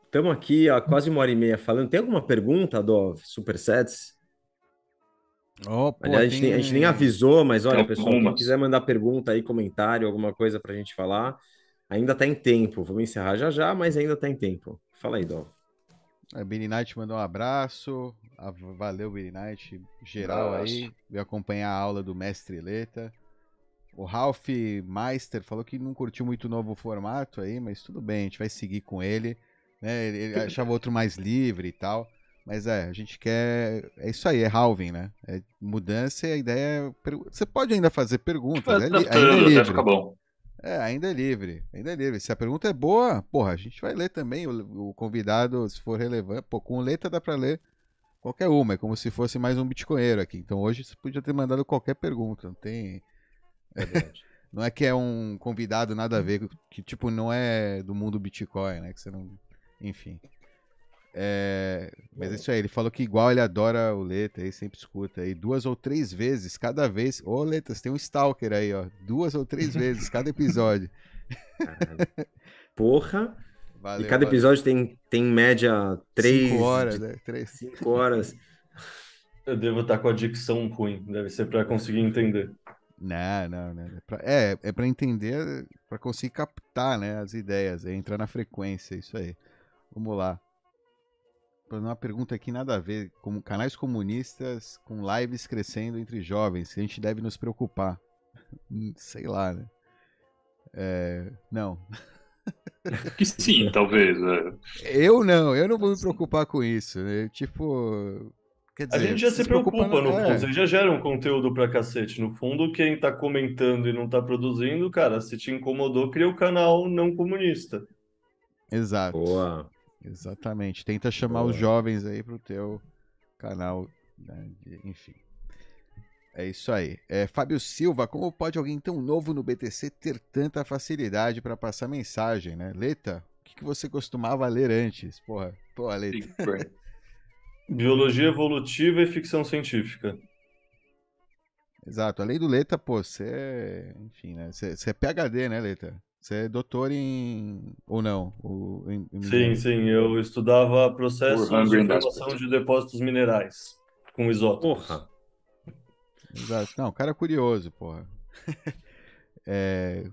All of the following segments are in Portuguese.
Estamos aqui há quase 1 hora e meia falando. Tem alguma pergunta do Supersets? Oh, pô, Aliás, a gente nem tem. avisou, mas olha, Tem pessoal, quem quiser algumas. mandar pergunta aí, comentário, alguma coisa para a gente falar, ainda está em tempo. Vamos encerrar já já, mas ainda está em tempo. Fala aí, Dó. A Billy Knight mandou um abraço. Valeu, Billy Knight. Geral Abraço. aí. Veio acompanhar a aula do Mestre Leta. O Ralph Meister falou que não curtiu muito o novo formato aí, mas tudo bem, a gente vai seguir com ele. Né? Ele achava outro mais livre e tal. Mas a gente quer. É isso aí, é halving, né? É mudança e a ideia é. Você pode ainda fazer perguntas, Vai ainda é adaptando até ficar livre. bom. Ainda é livre, ainda é livre. Se a pergunta é boa, porra, a gente vai ler também. O convidado, se for relevante, pô, com letra dá pra ler qualquer uma. É como se fosse mais um bitcoinheiro aqui. Então hoje você podia ter mandado qualquer pergunta. Não tem. Verdade. Não é que é um convidado nada a ver, que tipo, não é do mundo Bitcoin, né? Que você não. Enfim. Mas é isso aí, ele falou que igual ele adora o Leta, aí sempre escuta aí 2 ou 3 vezes cada vez. Ô, Leta, você tem um stalker aí, ó. 2 ou 3 vezes cada episódio. Caralho. Porra! E Valeu, cada valeu. episódio tem em média 5 horas, de né? 3. 5 horas. Eu devo estar com a dicção ruim. Deve ser para conseguir entender. Não, não, não. É pra entender, pra conseguir captar, né, as ideias, entrar na frequência, isso aí. Vamos lá. Uma pergunta aqui nada a ver, como canais comunistas com lives crescendo entre jovens, que a gente deve nos preocupar. Sei lá, né? Não. Que sim, talvez. Eu não vou me preocupar com isso, né? Tipo, quer A dizer, gente já você se se preocupa, preocupa, no fundo. Você já gera um conteúdo pra cacete. No fundo, quem tá comentando e não tá produzindo, cara, se te incomodou, cria o canal não comunista. Exato. Boa, Exatamente. Tenta chamar os boa. jovens aí pro teu canal, né, enfim. É isso aí. Fábio Silva, como pode alguém tão novo no BTC ter tanta facilidade para passar mensagem, né? Leta, o que você costumava ler antes? Porra, Leta. Big Brain. Biologia evolutiva e ficção científica. Exato. Além do Leta, pô, você é, enfim, né? Você é PhD, né, Leta? Você é doutor em. Ou não? Eu me Sim, engano. sim, eu estudava É. processos We're hungry de Isso. Hungry Aí. and formação de depósitos minerais com isótopos. Porra! Exato. Não, o cara é curioso, porra.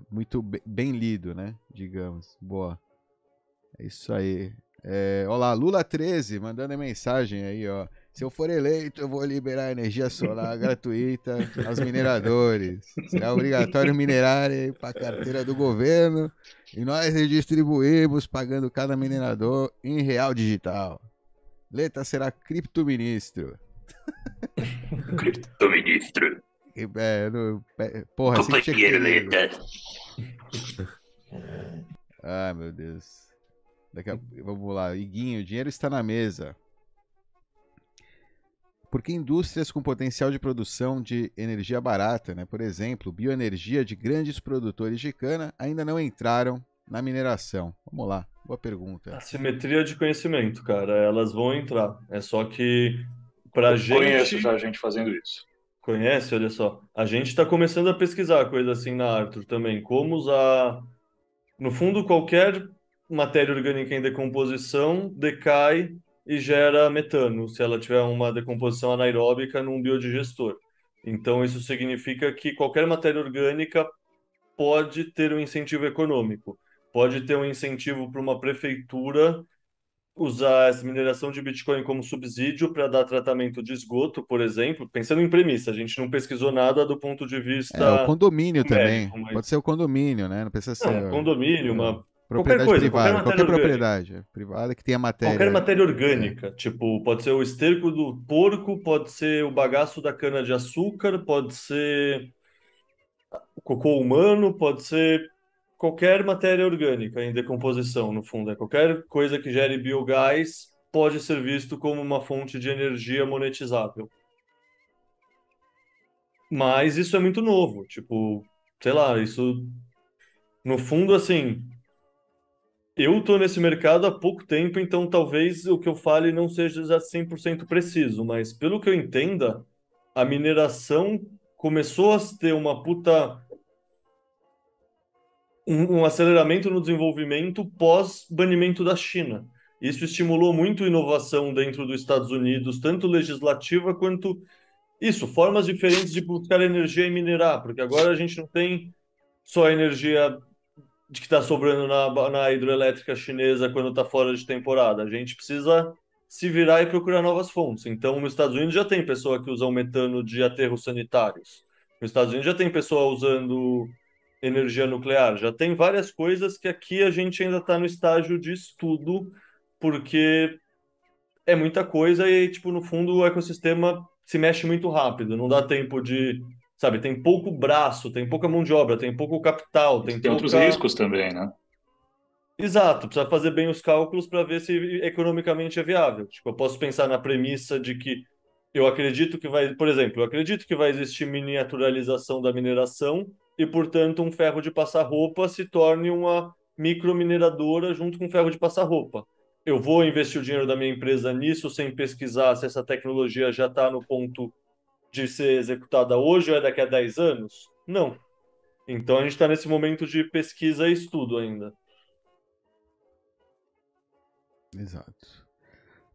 Muito bem lido, né? Digamos. Boa. É isso aí. Olá, Lula13 mandando mensagem aí, ó. Se eu for eleito, eu vou liberar energia solar gratuita aos mineradores. Será obrigatório minerar para a carteira do governo e nós redistribuímos pagando cada minerador em real digital. Leta será criptoministro. Criptoministro. Porra, sempre tinha que ter Companheiro lido. Leta. Ai, meu Deus. Vamos lá, Iguinho, o dinheiro está na mesa. Porque indústrias com potencial de produção de energia barata, né, por exemplo, bioenergia de grandes produtores de cana, ainda não entraram na mineração? Vamos lá, boa pergunta. Assimetria de conhecimento, cara. Elas vão entrar. É só que pra Eu conheço gente. já gente fazendo isso. Conhece, olha só. A gente está começando a pesquisar coisa assim na Arthur também. Como usar. No fundo, qualquer matéria orgânica em decomposição decai e gera metano, se ela tiver uma decomposição anaeróbica num biodigestor. Então, isso significa que qualquer matéria orgânica pode ter um incentivo econômico. Pode ter um incentivo para uma prefeitura usar essa mineração de Bitcoin como subsídio para dar tratamento de esgoto, por exemplo, pensando em premissa, a gente não pesquisou nada do ponto de O vista condomínio também. médico, Pode mas ser o condomínio, né? Não precisa ser não, condomínio, uma qualquer propriedade coisa, qualquer privada. matéria Qualquer orgânica. propriedade privada que tenha Qualquer matéria. matéria É, orgânica, tipo, pode ser o esterco do porco, pode ser o bagaço da cana-de-açúcar, pode ser o cocô humano, pode ser qualquer matéria orgânica em decomposição, no fundo. É qualquer coisa que gere biogás pode ser visto como uma fonte de energia monetizável. Mas isso é muito novo, tipo, sei lá, isso no fundo assim, eu tô nesse mercado há pouco tempo, então talvez o que eu fale não seja já 100% preciso, mas pelo que eu entenda, a mineração começou a ter uma puta um aceleramento no desenvolvimento pós-banimento da China. Isso estimulou muito inovação dentro dos Estados Unidos, tanto legislativa quanto isso, formas diferentes de buscar energia e minerar, porque agora a gente não tem só a energia de que está sobrando na hidroelétrica chinesa quando está fora de temporada. A gente precisa se virar e procurar novas fontes. Então, nos Estados Unidos já tem pessoa que usa o metano de aterros sanitários. Nos Estados Unidos já tem pessoa usando energia nuclear. Já tem várias coisas que aqui a gente ainda está no estágio de estudo, porque é muita coisa e, tipo, no fundo, o ecossistema se mexe muito rápido. Não dá tempo de, sabe, tem pouco braço, tem pouca mão de obra, tem pouco capital, tem Tem outros pouca. riscos também, né? Exato, precisa fazer bem os cálculos para ver se economicamente é viável. Tipo, eu posso pensar na premissa de que eu acredito que vai, por exemplo, eu acredito que vai existir miniaturalização da mineração e, portanto, um ferro de passar roupa se torne uma micromineradora junto com um ferro de passar roupa. Eu vou investir o dinheiro da minha empresa nisso sem pesquisar se essa tecnologia já está no ponto de ser executada hoje ou é daqui a 10 anos? Não. Então a gente está nesse momento de pesquisa e estudo ainda. Exato.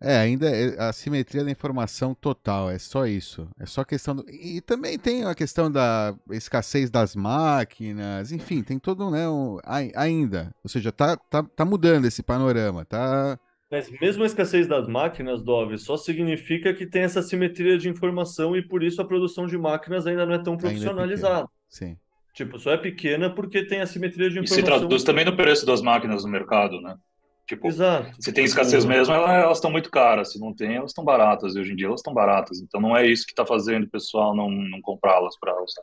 Ainda é a simetria da informação total, é só isso. É só questão do... E também tem a questão da escassez das máquinas, enfim, tem todo, né, ainda. Ou seja, tá mudando esse panorama, tá... Mas mesmo a escassez das máquinas, Dove, só significa que tem essa simetria de informação e por isso a produção de máquinas ainda não é tão Ainda é pequena. profissionalizada. Sim. Tipo, só é pequena porque tem a simetria de E se informação. traduz também no preço das máquinas no mercado, né? Tipo, Exato. se tem escassez mesmo, elas estão muito caras. Se não tem, elas estão baratas. E hoje em dia elas estão baratas. Então não é isso que está fazendo o pessoal não comprá-las para usar.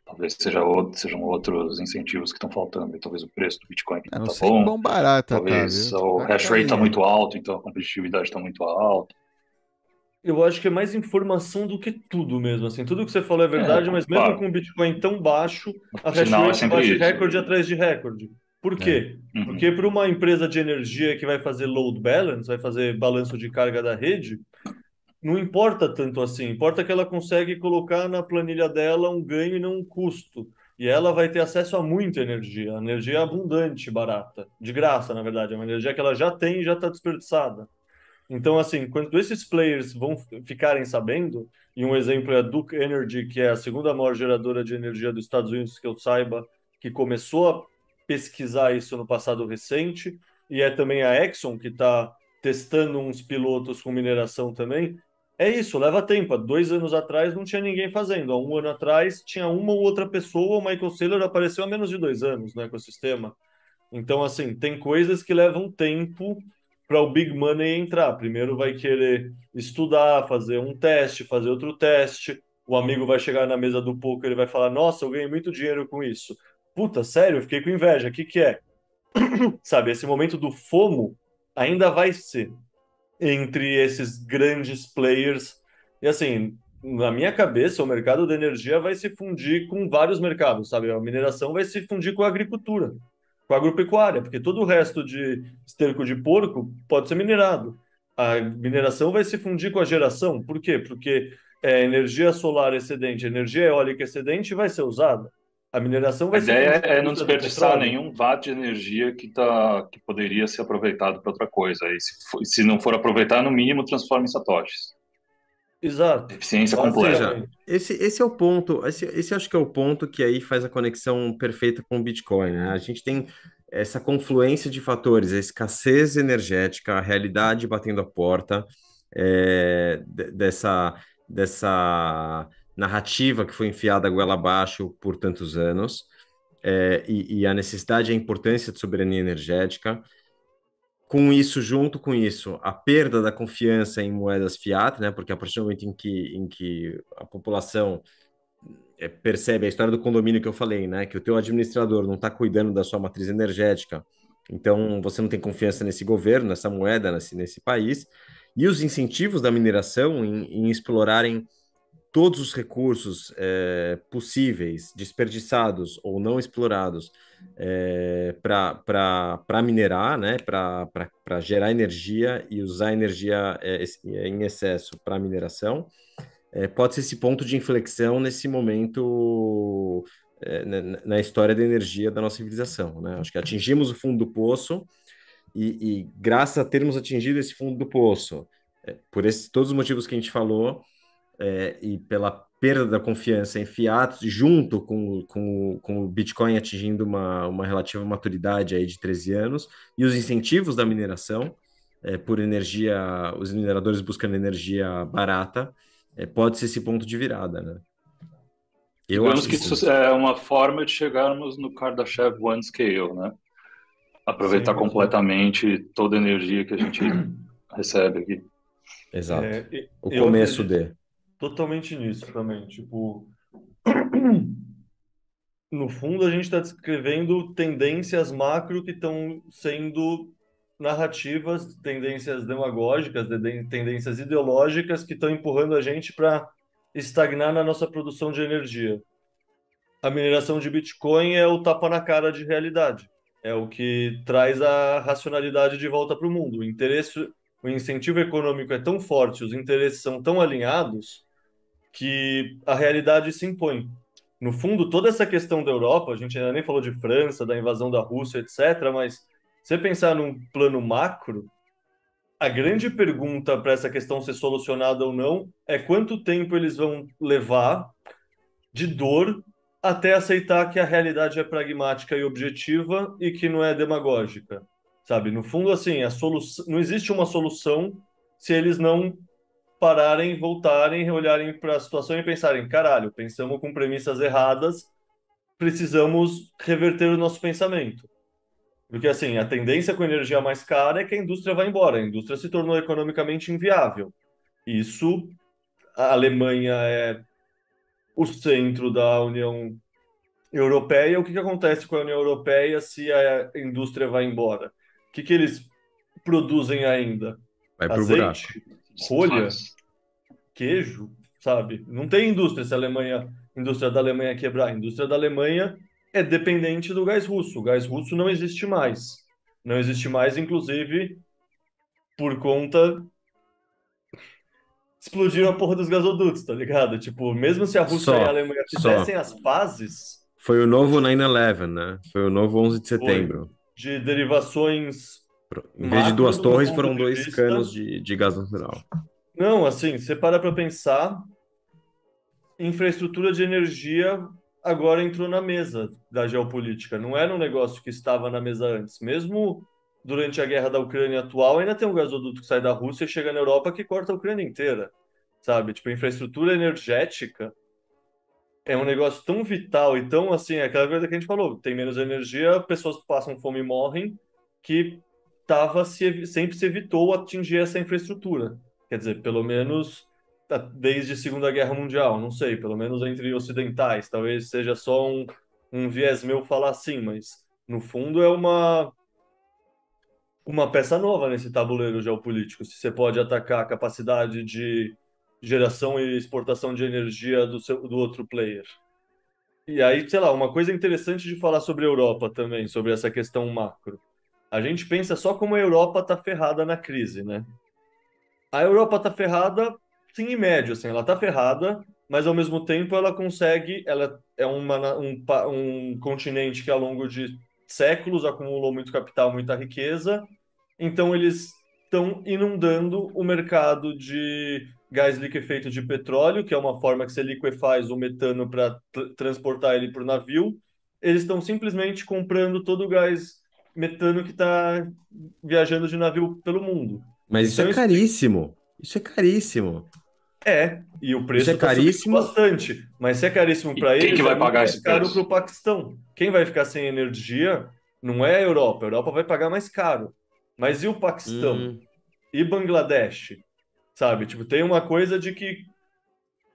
Talvez sejam outros incentivos que estão faltando. E talvez o preço do Bitcoin não Não está sei bom. quão barata Talvez tá, viu? o Tá hash rate está carinha. muito alto, então a competitividade está muito alta. Eu acho que é mais informação do que tudo mesmo, assim. Tudo que você falou é verdade, mas mesmo claro. com o Bitcoin tão baixo, a No hash final é rate sempre bate isso. recorde atrás de recorde. Por quê? Uhum. Porque para uma empresa de energia que vai fazer load balance, vai fazer balanço de carga da rede, não importa tanto assim. Importa que ela consegue colocar na planilha dela um ganho e não um custo. E ela vai ter acesso a muita energia. Energia abundante, barata. De graça, na verdade. É uma energia que ela já tem e já está desperdiçada. Então, assim, quando esses players vão ficarem sabendo, e um exemplo é a Duke Energy, que é a segunda maior geradora de energia dos Estados Unidos, que eu saiba, que começou a pesquisar isso no passado recente, e é também a Exxon, que está testando uns pilotos com mineração também. É isso, leva tempo. Há 2 anos atrás não tinha ninguém fazendo. Há um ano atrás tinha uma ou outra pessoa. O Michael Saylor apareceu há menos de 2 anos no ecossistema. Então, assim, tem coisas que levam tempo para o big money entrar. Primeiro vai querer estudar, fazer um teste, fazer outro teste. O amigo vai chegar na mesa do poker e vai falar: Nossa, eu ganhei muito dinheiro com isso. Puta, sério, eu fiquei com inveja. O que que é? Sabe, esse momento do FOMO ainda vai ser entre esses grandes players. E assim, na minha cabeça, o mercado da energia vai se fundir com vários mercados, sabe? A mineração vai se fundir com a agricultura, com a agropecuária, porque todo o resto de esterco de porco pode ser minerado. A mineração vai se fundir com a geração. Por quê? Porque energia solar excedente, energia eólica excedente vai ser usada. A mineração A vai se ideia fundir com a é não indústria do desperdiçar petróleo. nenhum watt de energia que poderia ser aproveitado para outra coisa. E se não for aproveitar, no mínimo transforma em satoshis. Exato. Eficiência Ou completa. seja, esse é o ponto, esse acho que é o ponto que aí faz a conexão perfeita com o Bitcoin, né? A gente tem essa confluência de fatores, a escassez energética, a realidade batendo a porta, dessa narrativa que foi enfiada goela abaixo por tantos anos, e a necessidade e a importância de soberania energética. Junto com isso, a perda da confiança em moedas fiat, né? Porque a partir do momento em que a população percebe a história do condomínio que eu falei, né? Que o teu administrador não está cuidando da sua matriz energética, então você não tem confiança nesse governo, nessa moeda, nesse país, e os incentivos da mineração em explorarem todos os recursos possíveis, desperdiçados ou não explorados, para minerar, né, para gerar energia e usar energia em excesso para mineração, pode ser esse ponto de inflexão nesse momento na história da energia da nossa civilização, né? Acho que atingimos o fundo do poço e graças a termos atingido esse fundo do poço, todos os motivos que a gente falou, e pela perda da confiança em fiat, junto com o Bitcoin atingindo uma relativa maturidade aí de 13 anos, e os incentivos da mineração, por energia, os mineradores buscando energia barata, pode ser esse ponto de virada, né? Eu Digamos acho que que sim. isso é uma forma de chegarmos no Kardashev One Scale, né? Aproveitar Sim, sim. completamente toda a energia que a gente recebe aqui. Exato. O Eu começo acredito de. totalmente nisso também. Tipo, no fundo, a gente está descrevendo tendências macro que estão sendo narrativas, tendências demagógicas, tendências ideológicas que estão empurrando a gente para estagnar na nossa produção de energia. A mineração de Bitcoin é o tapa na cara de realidade. É o que traz a racionalidade de volta para o mundo. O interesse, o incentivo econômico é tão forte, os interesses são tão alinhados que a realidade se impõe. No fundo, toda essa questão da Europa, a gente ainda nem falou de França, da invasão da Rússia, etc., mas se você pensar num plano macro, a grande pergunta para essa questão ser solucionada ou não é quanto tempo eles vão levar de dor até aceitar que a realidade é pragmática e objetiva e que não é demagógica, sabe? No fundo, assim, não existe uma solução se eles não pararem, voltarem, olharem para a situação e pensarem, caralho, pensamos com premissas erradas, precisamos reverter o nosso pensamento. Porque, assim, a tendência com energia mais cara é que a indústria vai embora. A indústria se tornou economicamente inviável. Isso, a Alemanha é o centro da União Europeia. O que que acontece com a União Europeia se a indústria vai embora? O que que eles produzem ainda? Vai pro buraco. Azeite? Rolha? Queijo? Sabe? Não tem indústria se a indústria da Alemanha quebrar. A indústria da Alemanha é dependente do gás russo. O gás russo não existe mais. Não existe mais, inclusive, por conta explodiram a porra dos gasodutos, tá ligado? Tipo, mesmo se a Rússia e a Só, Alemanha só. fizessem as pazes, Foi o novo 9/11, né? Foi o novo 11 de foi setembro. de derivações Em vez de macro duas do meu torres, ponto foram de dois canos vista. de gás natural. Não, assim, você para pensar, infraestrutura de energia agora entrou na mesa da geopolítica. Não era um negócio que estava na mesa antes. Mesmo durante a guerra da Ucrânia atual, ainda tem um gasoduto que sai da Rússia e chega na Europa que corta a Ucrânia inteira, sabe? Tipo, infraestrutura energética é um negócio tão vital e tão assim, é aquela coisa que a gente falou, tem menos energia, pessoas passam fome e morrem, que sempre se evitou atingir essa infraestrutura. Quer dizer, pelo menos desde a Segunda Guerra Mundial, não sei, pelo menos entre ocidentais, talvez seja só um viés meu falar assim, mas no fundo é uma peça nova nesse tabuleiro geopolítico. Se você pode atacar a capacidade de geração e exportação de energia do outro player. E aí, sei lá, uma coisa interessante de falar sobre a Europa também, sobre essa questão macro. A gente pensa só como a Europa tá ferrada na crise, né? A Europa tá ferrada, sim, em médio, assim, ela tá ferrada, mas ao mesmo tempo ela consegue, ela é um continente que ao longo de séculos acumulou muito capital, muita riqueza, então eles estão inundando o mercado de gás liquefeito de petróleo, que é uma forma que você liquefaz o metano para transportar ele para o navio. Eles estão simplesmente comprando todo o gás metano que está viajando de navio pelo mundo. Mas isso é Então isso caríssimo. Isso é caríssimo. e o Isso preço é está subindo caríssimo. bastante. Mas se é caríssimo E para quem que eles, é vai muito pagar mais esse caro para preço? o Paquistão. Quem vai ficar sem energia não é a Europa. A Europa vai pagar mais caro. Mas e o Paquistão? Hum, E Bangladesh? Sabe? Tipo, tem uma coisa de que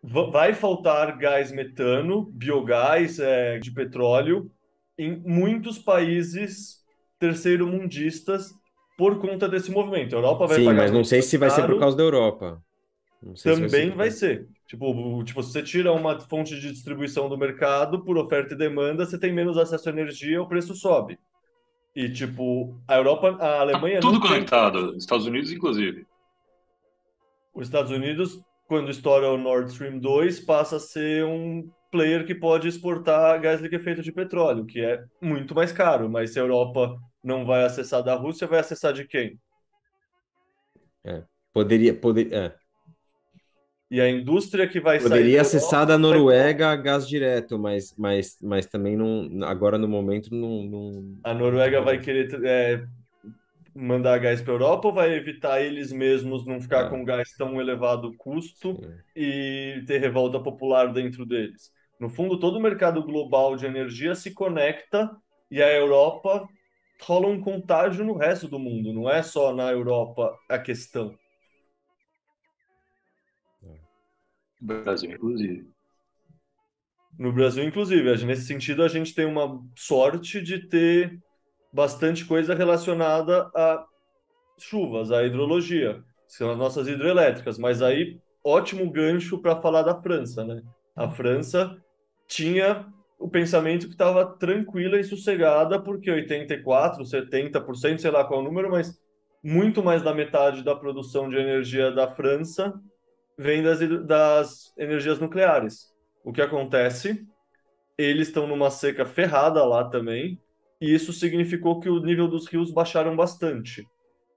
vai faltar gás metano, biogás, de petróleo em muitos países terceiro-mundistas por conta desse movimento. A Europa vai sim, pagar mas não muito sei mais se vai ser por caro, causa da Europa. Não sei se vai ser também por vai causa. ser. Tipo, se você tira uma fonte de distribuição do mercado por oferta e demanda, você tem menos acesso à energia, o preço sobe. E, tipo, a Tá Alemanha tudo não tem. conectado, Estados Unidos inclusive. Os Estados Unidos, quando estoura o Nord Stream 2, passa a ser player que pode exportar gás liquefeito de petróleo, que é muito mais caro, mas se a Europa não vai acessar da Rússia, vai acessar de quem? É. Poderia, E a indústria que vai sair da poderia acessar Europa da vai para Noruega gás direto, mas também não, agora no momento a não Noruega vai teria. querer mandar gás para a Europa ou vai evitar eles mesmos não ficar É, com gás tão elevado custo sim. e ter revolta popular dentro deles? No fundo, todo o mercado global de energia se conecta e a Europa rola um contágio no resto do mundo, não é só na Europa a questão. Brasil, inclusive. No Brasil, inclusive, nesse sentido, a gente tem uma sorte de ter bastante coisa relacionada a chuvas, a hidrologia, são as nossas hidrelétricas, mas aí ótimo gancho para falar da França, né? A França tinha o pensamento que estava tranquila e sossegada, porque 84, 70%, sei lá qual é o número, mas muito mais da metade da produção de energia da França vem das energias nucleares. O que acontece? Eles estão numa seca ferrada lá também, e isso significou que o nível dos rios baixaram bastante.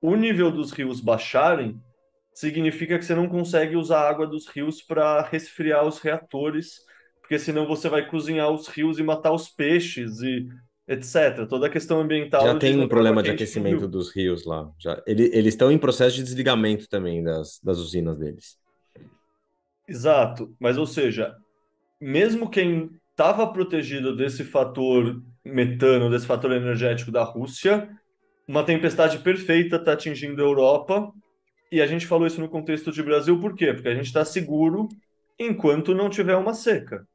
O nível dos rios baixarem significa que você não consegue usar a água dos rios para resfriar os reatores, porque senão você vai cozinhar os rios e matar os peixes e etc. Toda a questão Já ambiental de tem um jogar água problema de quente no aquecimento rio. dos rios lá. Eles estão em processo de desligamento também das usinas deles. Exato, mas ou seja, mesmo quem estava protegido desse fator metano, desse fator energético da Rússia, uma tempestade perfeita está atingindo a Europa. E a gente falou isso no contexto de Brasil, por quê? Porque a gente está seguro enquanto não tiver uma seca.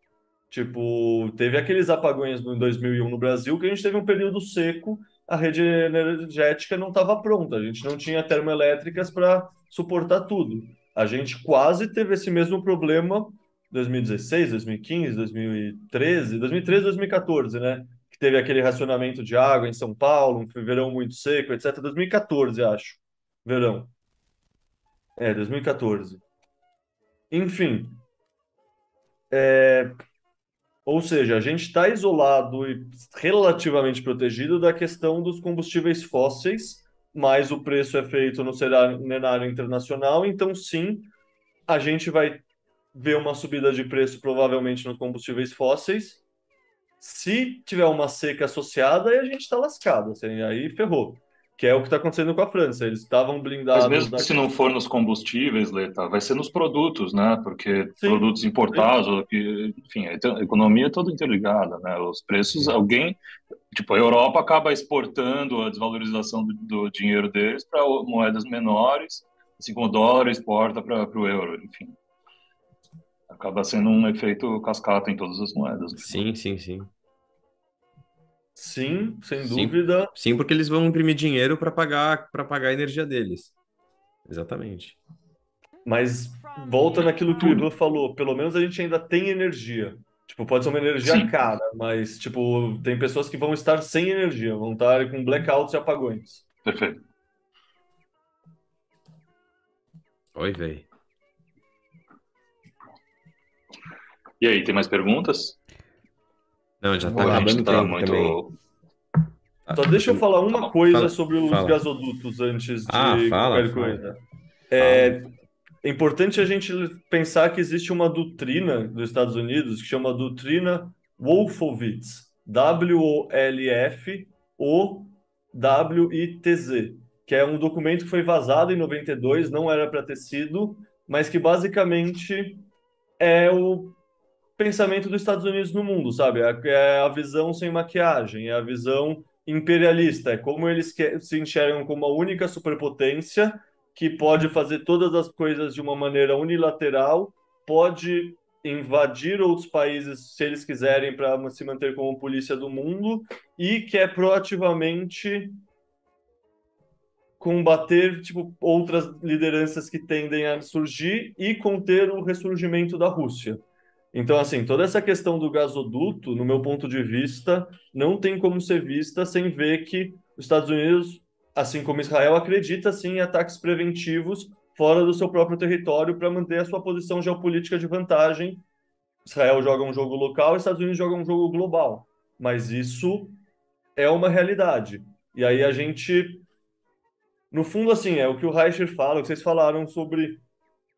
Tipo, teve aqueles apagões em 2001 no Brasil que a gente teve um período seco, a rede energética não estava pronta, a gente não tinha termoelétricas para suportar tudo. A gente quase teve esse mesmo problema em 2016, 2015, 2013, 2013, 2014, né? Que teve aquele racionamento de água em São Paulo, um verão muito seco, etc. 2014, acho. Verão. 2014. Enfim, ou seja, a gente está isolado e relativamente protegido da questão dos combustíveis fósseis, mas o preço é feito no cenário internacional, então sim, a gente vai ver uma subida de preço provavelmente nos combustíveis fósseis. Se tiver uma seca associada, aí a gente está lascado, assim, aí ferrou. Que é o que está acontecendo com a França. Eles estavam Mas blindados mesmo da se não for nos combustíveis, Leta, vai ser nos produtos, né? Porque Sim, produtos sim. importados, enfim, a economia é toda interligada, né? Os preços, Sim. tipo, a Europa acaba exportando a desvalorização do dinheiro deles para moedas menores, assim como o dólar exporta para o euro, enfim. Acaba sendo um efeito cascata em todas as moedas, no final. Sim, sim, sim. Sim, sem Sim, dúvida. sim, porque eles vão imprimir dinheiro para pagar a energia deles. Exatamente. Mas volta naquilo que o Tudo. Ivan falou, pelo menos a gente ainda tem energia. Tipo, pode ser uma energia Sim, cara, mas tipo, tem pessoas que vão estar sem energia, vão estar com blackouts e apagões. perfeito. Oi, velho. E aí, tem mais perguntas? Não, já tá Vamos Ou a lá. gente acabando o está tempo também. muito. Ah, Só deixa eu falar Tá uma bom. coisa fala, sobre os fala. gasodutos antes Ah, de fala, qualquer fala, coisa. fala. É importante a gente pensar que existe uma doutrina dos Estados Unidos que chama doutrina Wolfowitz, Wolfowitz, que é um documento que foi vazado em 92, não era para ter sido, mas que basicamente é o pensamento dos Estados Unidos no mundo, sabe? É a visão sem maquiagem, é a visão imperialista, é como eles se enxergam como a única superpotência que pode fazer todas as coisas de uma maneira unilateral, pode invadir outros países se eles quiserem para se manter como polícia do mundo e quer proativamente combater tipo outras lideranças que tendem a surgir e conter o ressurgimento da Rússia. Então, assim, toda essa questão do gasoduto, no meu ponto de vista, não tem como ser vista sem ver que os Estados Unidos, assim como Israel, acredita sim em ataques preventivos fora do seu próprio território para manter a sua posição geopolítica de vantagem Israel joga um jogo local, Estados Unidos joga um jogo global. Mas isso é uma realidade. E aí a gente, no fundo, assim, é o que o Reicher fala, o que vocês falaram sobre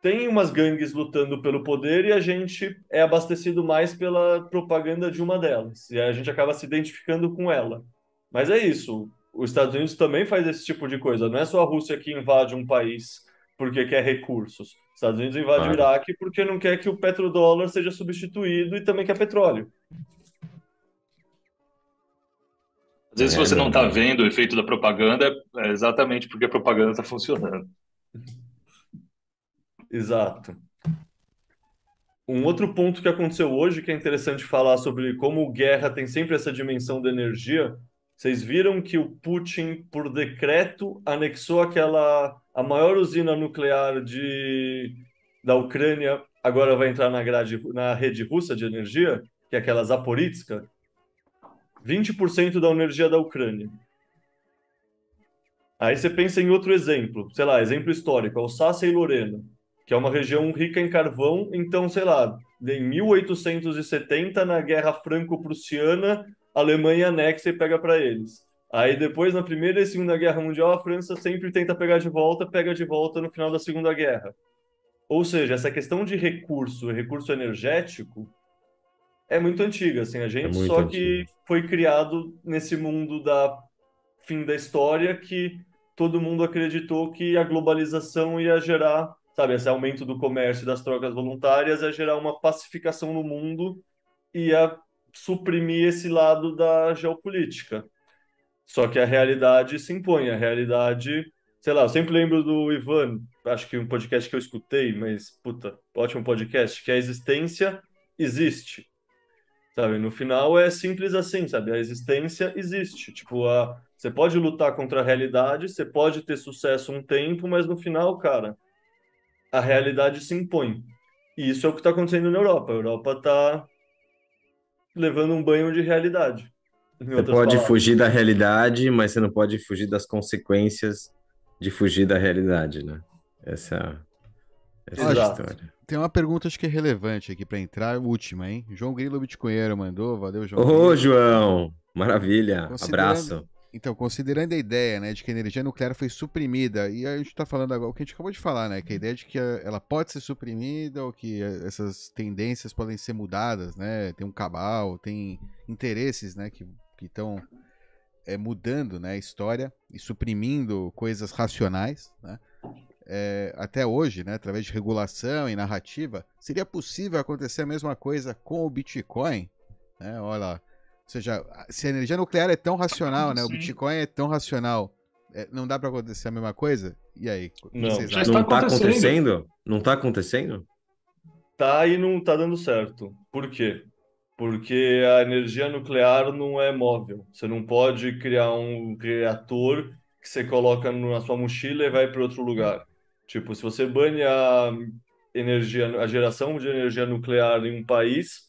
tem umas gangues lutando pelo poder e a gente é abastecido mais pela propaganda de uma delas. E aí a gente acaba se identificando com ela. Mas é isso. Os Estados Unidos também faz esse tipo de coisa. Não é só a Rússia que invade um país porque quer recursos. Os Estados Unidos invade o Claro. Iraque porque não quer que o petrodólar seja substituído e também quer petróleo. Às vezes, se É, você não não, está não. vendo o efeito da propaganda, é exatamente porque a propaganda está funcionando. Exato. Um outro ponto que aconteceu hoje, que é interessante falar sobre como guerra tem sempre essa dimensão da energia. Vocês viram que o Putin, por decreto, anexou a maior usina nuclear da Ucrânia, agora vai entrar na rede russa de energia, que é aquela Zaporizhzhia, 20% da energia da Ucrânia. Aí você pensa em outro exemplo, sei lá, exemplo histórico, Alsácia e Lorena, que é uma região rica em carvão, então, sei lá, em 1870, na Guerra Franco-Prussiana, a Alemanha anexa e pega para eles. Aí depois, na Primeira e Segunda Guerra Mundial, a França sempre tenta pegar de volta, pega de volta no final da Segunda Guerra. Ou seja, essa questão de recurso energético, é muito antiga, assim, a É gente muito só que antigo. foi criado nesse mundo da fim da história que todo mundo acreditou que a globalização ia gerar, sabe, esse aumento do comércio e das trocas voluntárias ia gerar uma pacificação no mundo e ia suprimir esse lado da geopolítica. Só que a realidade se impõe, a realidade, sei lá, eu sempre lembro do Ivan, acho que um podcast que eu escutei, mas puta, ótimo podcast, que a existência existe. Sabe, no final é simples assim, sabe? A existência existe. Tipo, você pode lutar contra a realidade, você pode ter sucesso um tempo, mas no final, cara, a realidade se impõe. E isso é o que está acontecendo na Europa. A Europa está levando um banho de realidade, em Você outras pode palavras. fugir da realidade, mas você não pode fugir das consequências de fugir da realidade, né? Essa, essa é a Ó, Exato. história. tem uma pergunta acho que é relevante aqui pra entrar, última, hein? João Grilo Bitcoinheiro mandou, valeu João Ô, Grilo. João! Maravilha! Considerando, Abraço! então, considerando a ideia, né, de que a energia nuclear foi suprimida, e a gente está falando agora o que a gente acabou de falar, né, que a ideia de que ela pode ser suprimida ou que essas tendências podem ser mudadas, né, tem um cabal, tem interesses, né, que estão mudando, né, a história e suprimindo coisas racionais, né, até hoje, né, através de regulação e narrativa, seria possível acontecer a mesma coisa com o Bitcoin? Né? Olha lá. Ou seja, se a energia nuclear é tão racional, né, o Sim. Bitcoin é tão racional, não dá para acontecer a mesma coisa? E aí, o que Não. vocês Já acham? está Não tá acontecendo. acontecendo? Não tá acontecendo? Tá e não tá dando certo. Por quê? Porque a energia nuclear não é móvel. Você não pode criar um reator que você coloca na sua mochila e vai para outro lugar. Tipo, se você bane a geração de energia nuclear em um país,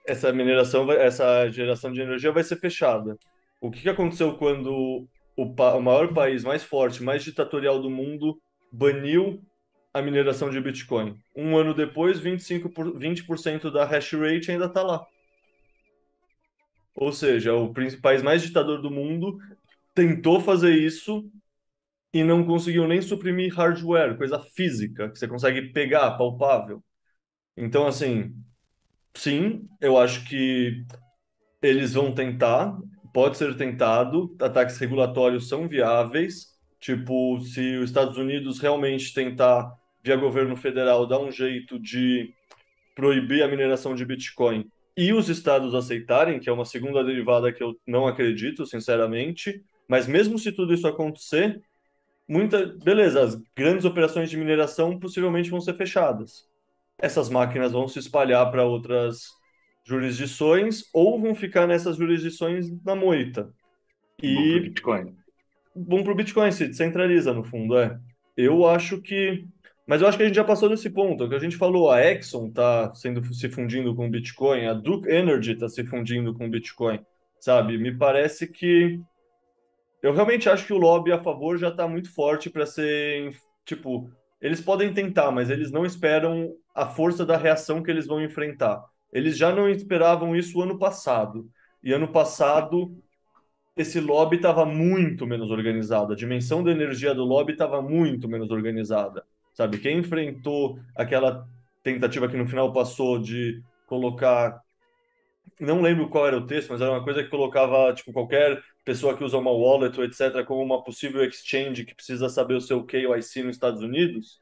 essa geração de energia vai ser fechada. O que que aconteceu quando o maior país mais forte, mais ditatorial do mundo baniu a mineração de Bitcoin? Um ano depois, 20% da hash rate ainda está lá. Ou seja, o país mais ditador do mundo tentou fazer isso e não conseguiu nem suprimir hardware, coisa física, que você consegue pegar, palpável. Então, assim, sim, eu acho que eles vão tentar, pode ser tentado, ataques regulatórios são viáveis. Tipo, se os Estados Unidos realmente tentar, via governo federal, dar um jeito de proibir a mineração de Bitcoin e os estados aceitarem, que é uma segunda derivada que eu não acredito, sinceramente, mas mesmo se tudo isso acontecer, beleza, as grandes operações de mineração possivelmente vão ser fechadas. Essas máquinas vão se espalhar para outras jurisdições ou vão ficar nessas jurisdições na moita. Bom para o E Bitcoin. bom para o Bitcoin, se descentraliza no fundo, é. Eu acho que. Mas eu acho que a gente já passou desse ponto. É o que a gente falou, a Exxon está se fundindo com o Bitcoin, a Duke Energy está se fundindo com o Bitcoin, sabe? Me parece que. Eu realmente acho que o lobby a favor já está muito forte para ser, tipo, eles podem tentar, mas eles não esperam a força da reação que eles vão enfrentar. Eles já não esperavam isso ano passado. E ano passado, esse lobby estava muito menos organizado. A dimensão da energia do lobby estava muito menos organizada. Sabe? Quem enfrentou aquela tentativa que no final passou de colocar, não lembro qual era o texto, mas era uma coisa que colocava, tipo, qualquer pessoa que usa uma wallet ou etc., como uma possível exchange que precisa saber o seu KYC nos Estados Unidos,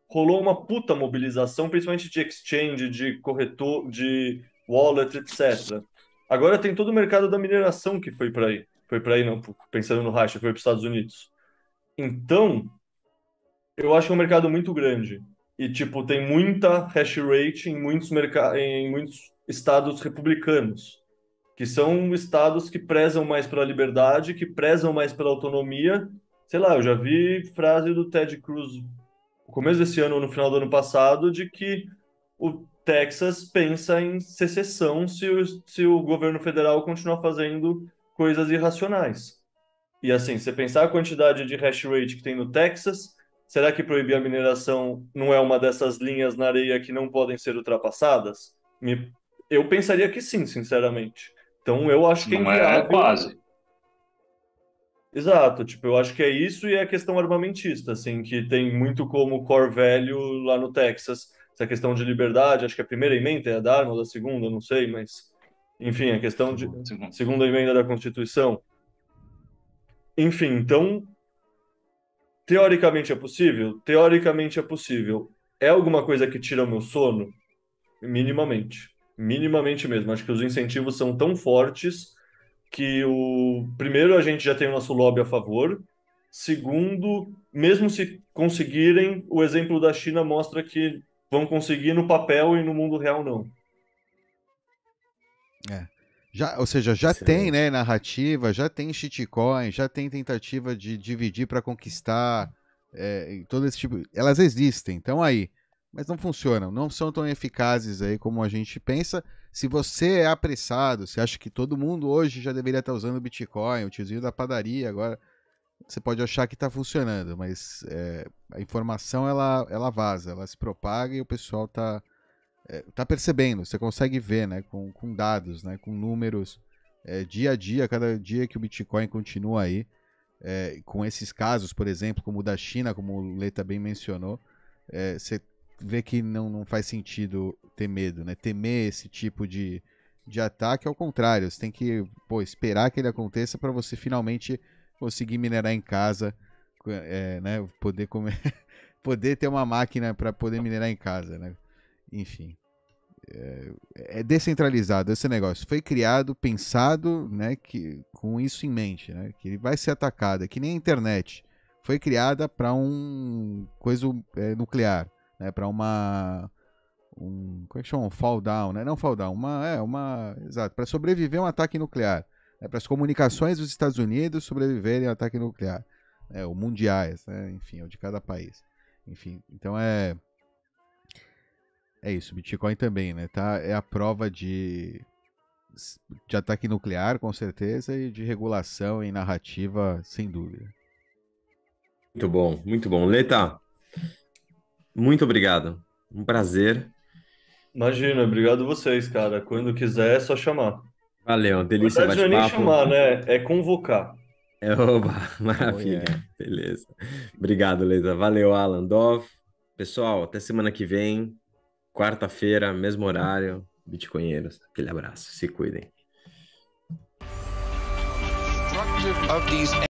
rolou uma puta mobilização, principalmente de exchange, de corretor, de wallet, etc. Agora tem todo o mercado da mineração que foi para aí. Foi para aí, não, pensando no hash, foi para os Estados Unidos. Então, eu acho que é um mercado muito grande. E, tipo, tem muita hash rate em muitos estados republicanos, que são estados que prezam mais pela liberdade, que prezam mais pela autonomia. Sei lá, eu já vi frase do Ted Cruz no começo desse ano ou no final do ano passado de que o Texas pensa em secessão se o governo federal continuar fazendo coisas irracionais. E assim, você pensar a quantidade de hash rate que tem no Texas, será que proibir a mineração não é uma dessas linhas na areia que não podem ser ultrapassadas? Eu pensaria que sim, sinceramente. Então eu acho que é Não é inviável. quase. Exato, tipo, eu acho que é isso e é a questão armamentista, assim, que tem muito como core value lá no Texas. Essa questão de liberdade, acho que a primeira emenda é a da arma ou da segunda, não sei, mas enfim, a questão de Segundo. segunda emenda da Constituição. Enfim, então, teoricamente é possível? Teoricamente é possível. É alguma coisa que tira o meu sono? Minimamente. Minimamente mesmo. Acho que os incentivos são tão fortes que primeiro a gente já tem o nosso lobby a favor. Segundo, mesmo se conseguirem, o exemplo da China mostra que vão conseguir no papel e no mundo real não. Ou seja, já tem, Excelente. né, narrativa, já tem shitcoin, já tem tentativa de dividir para conquistar, e todo esse tipo. Elas existem, estão aí, mas não funcionam, não são tão eficazes aí como a gente pensa. Se você é apressado, você acha que todo mundo hoje já deveria estar usando Bitcoin, o tiozinho da padaria, agora você pode achar que está funcionando, mas a informação ela vaza, ela se propaga e o pessoal tá percebendo, você consegue ver, né, com dados, né, com números, dia a dia, cada dia que o Bitcoin continua aí, com esses casos, por exemplo, como o da China, como o Leta bem mencionou, você vê que não faz sentido ter medo, né, temer esse tipo de ataque. Ao contrário, você tem que esperar que ele aconteça para você finalmente conseguir minerar em casa, né, poder comer, poder ter uma máquina para poder minerar em casa, né. Enfim, é descentralizado esse negócio. Foi criado, pensado, né, com isso em mente, né, que ele vai ser atacado. É que nem a internet. Foi criada para coisa nuclear, né, para como é que chama? Um fall down, né? Não fall down, exato, para sobreviver a um ataque nuclear, né, para as comunicações dos Estados Unidos sobreviverem a um ataque nuclear, ou mundiais, né, enfim, ou de cada país. Enfim, então é isso, Bitcoin também, né? Tá? É a prova de ataque nuclear, com certeza, e de regulação e narrativa, sem dúvida. Muito bom, muito bom. Leta, muito obrigado. Um prazer. Imagina, obrigado vocês, cara. Quando quiser é só chamar. Valeu, uma Na delícia o verdade, não é nem bate-papo. chamar, né? É convocar. Oba, maravilha. yeah. Beleza. Obrigado, Leta. Valeu, Alan Dov. Pessoal, até semana que vem, quarta-feira, mesmo horário. Bitcoinheiros, aquele abraço. Se cuidem.